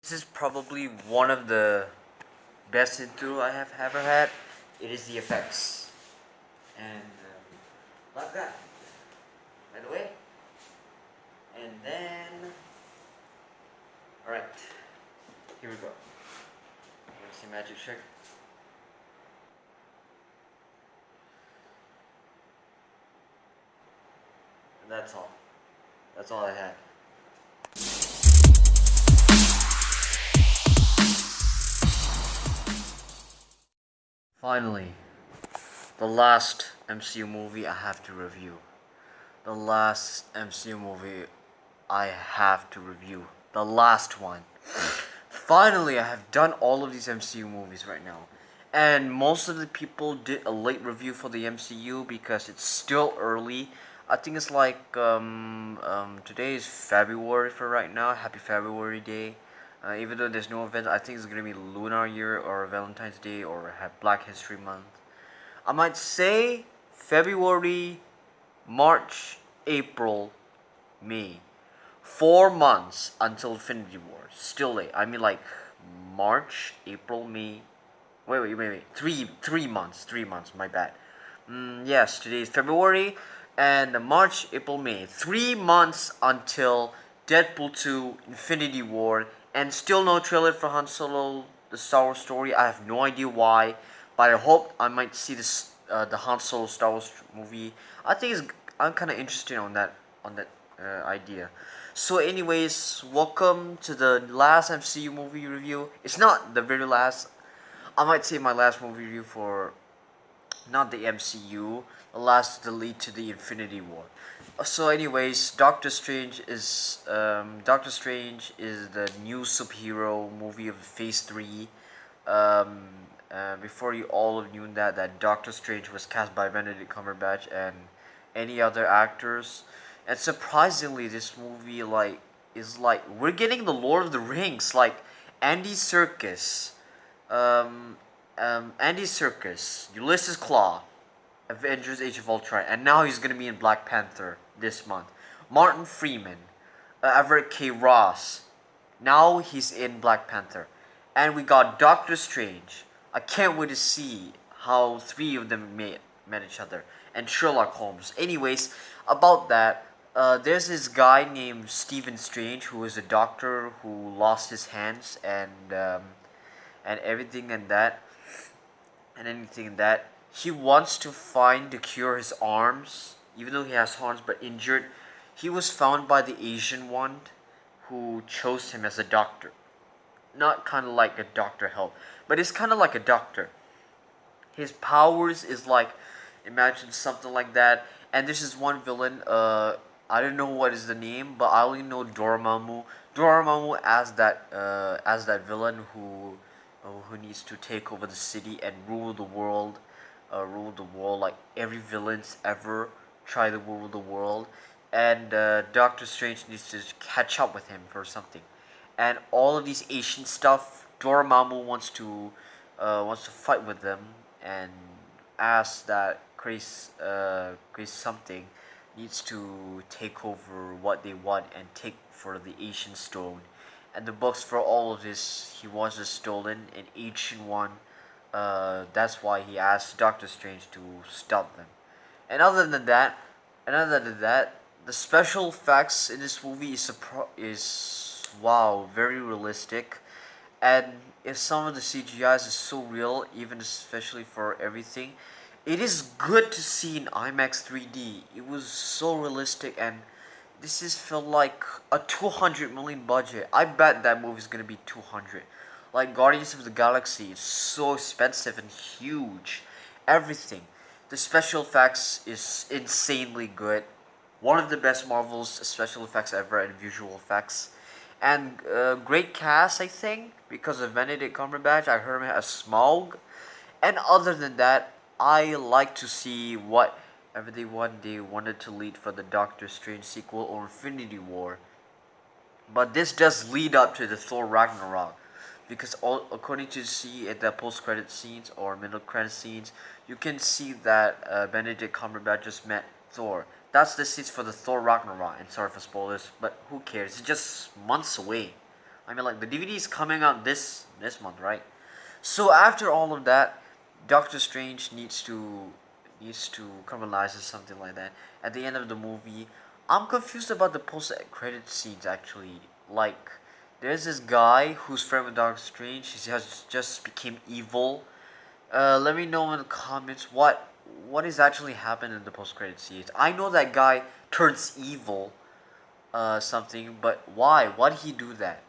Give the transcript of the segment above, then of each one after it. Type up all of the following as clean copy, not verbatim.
This is probably one of the best intro I have ever had. It is the effects. And like that, by the way. And then, alright, here we go. Want to see magic trick? And that's all. That's all I had. Finally, the last MCU movie I have to review. The last MCU movie I have to review. The last one. Finally, I have done all of these MCU movies right now. And most of the people did a late review for the MCU because it's still early. I think it's like today is February for right now. Happy February Day. Even though there's no event, I think it's gonna be Lunar Year or Valentine's Day or Black History Month. I might say February, March, April, May. 4 months until Infinity War. Still late. I mean, like March, April, May. Wait. 3 months. 3 months. My bad. Yes, today is February, and March, April, May. 3 months until Deadpool 2, Infinity War, and still no trailer for Han Solo, the Star Wars story. I have no idea why, but I hope I might see this the Han Solo Star Wars movie. I think I'm kind of interested on that idea. So, anyways, welcome to the last MCU movie review. It's not the very last. I might say my last movie review for not the MCU. The last to lead to the Infinity War. So, anyways, Doctor Strange is the new superhero movie of Phase 3. Um, Before you all knew that Doctor Strange was cast by Benedict Cumberbatch and any other actors. And surprisingly, this movie is like we're getting the Lord of the Rings, like Andy Serkis, Andy Serkis, Ulysses Claw, Avengers: Age of Ultron, and now he's gonna be in Black Panther this month. Martin Freeman, Everett K. Ross, now he's in Black Panther, and we got Doctor Strange. I can't wait to see how three of them met each other, and Sherlock Holmes. Anyways, about that, there's this guy named Stephen Strange who is a doctor who lost his hands and everything and that and anything that he wants to find to cure his arms, even though he has arms but injured. He was found by the Asian one who chose him as a doctor. Not kind of like a doctor help, but it's kind of like a doctor. His powers is like, imagine something like that. And this is one villain. I don't know what is the name, but I only know Dormammu. Dormammu as that villain who needs to take over the city and rule the world. Rule the world like every villain's ever try to rule the world. And Doctor Strange needs to catch up with him for something. And all of these Asian stuff, Dormammu wants to fight with them and ask that Chris something needs to take over what they want and take for the Asian stone. And the books for all of this, he wants it stolen, an ancient one. That's why he asked Doctor Strange to stop them. And other than that, the special effects in this movie is wow, very realistic. And if some of the CGIs is so real, even especially for everything, it is good to see in IMAX 3D. It was so realistic, and this is felt like a 200 million budget. I bet that movie's gonna be 200. Like Guardians of the Galaxy, it's so expensive and huge. Everything. The special effects is insanely good. One of the best Marvel's special effects ever and visual effects. And great cast, I think, because of Benedict Cumberbatch. I heard him as Smaug. And other than that, I like to see whatever they wanted to lead for the Doctor Strange sequel or Infinity War. But this does lead up to the Thor Ragnarok, because according to see at the post-credit scenes or middle credit scenes, you can see that Benedict Cumberbatch just met Thor. That's the scenes for the Thor Ragnarok. And sorry for spoilers, but who cares? It's just months away. I mean, like the DVD is coming out this month, right? So after all of that, Doctor Strange needs to criminalize or something like that. At the end of the movie, I'm confused about the post-credit scenes actually. Like, there's this guy who's friend with Doctor Strange. He has just became evil. Let me know in the comments what is actually happened in the post-credit scenes. I know that guy turns evil, something, but why? Why did he do that?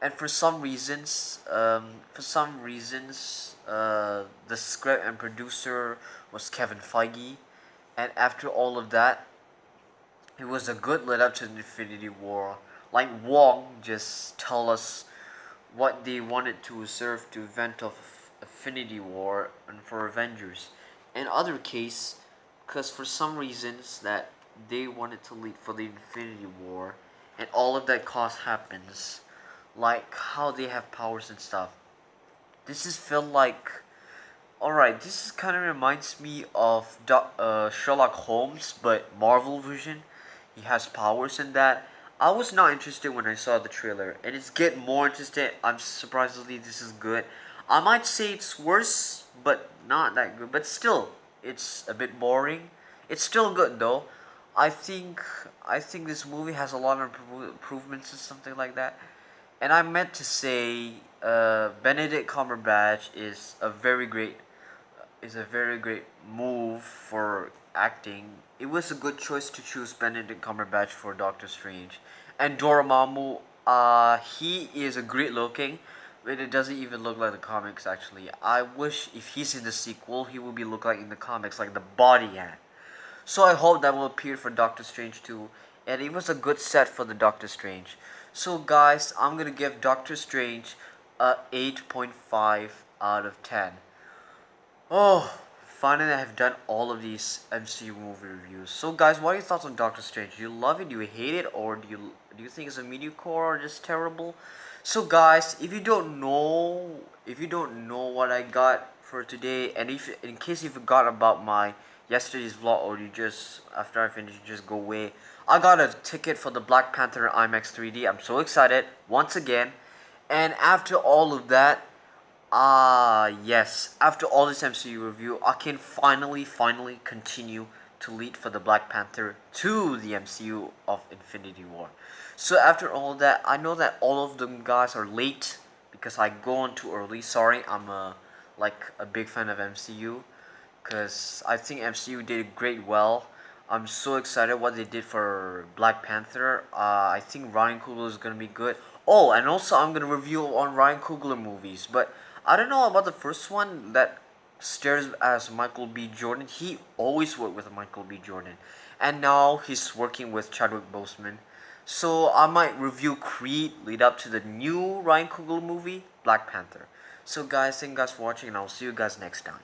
And for some reasons, the script and producer was Kevin Feige, and after all of that, it was a good lead up to the Infinity War. Like Wong just tell us what they wanted to serve to event of Infinity War and for Avengers. In other case, because for some reasons that they wanted to lead for the Infinity War, and all of that cost happens, like how they have powers and stuff. This is feel like, alright, this kind of reminds me of Sherlock Holmes, but Marvel version. He has powers in that. I was not interested when I saw the trailer, and it's getting more interested. I'm surprisingly this is good. I might say it's worse, but not that good. But still, it's a bit boring. It's still good though. I think I think this movie has a lot of improvements and something like that. And I meant to say, Benedict Cumberbatch is a very great move for acting. It was a good choice to choose Benedict Cumberbatch for Doctor Strange. And Dormammu, he is a great looking, but it doesn't even look like the comics actually. I wish if he's in the sequel, he would be look like in the comics, like the body he had. So I hope that will appear for Doctor Strange too. And it was a good set for the Doctor Strange. So guys, I'm gonna give Doctor Strange a 8.5 out of 10. Oh, finally I've done all of these MCU movie reviews. So guys, what are your thoughts on Doctor Strange? Do you love it? Do you hate it? Or do you think it's a mediocre or just terrible? So guys, if you don't know what I got for today, and if in case you forgot about my yesterday's vlog, or you just after I finish you just go away, I got a ticket for the Black Panther IMAX 3D. I'm so excited once again. And after all of that, yes, after all this MCU review, I can finally continue to lead for the Black Panther to the MCU of Infinity War. So after all that, I know that all of them guys are late because I go on too early. Sorry, I'm a big fan of MCU because I think MCU did great well. I'm so excited what they did for Black Panther. I think Ryan Coogler is gonna be good. Oh, and also I'm gonna review on Ryan Coogler movies, but I don't know about the first one that stares as Michael B. Jordan. He always worked with Michael B. Jordan, and now he's working with Chadwick Boseman. So I might review Creed lead up to the new Ryan Coogler movie, Black Panther. So guys, thank you guys for watching, and I'll see you guys next time.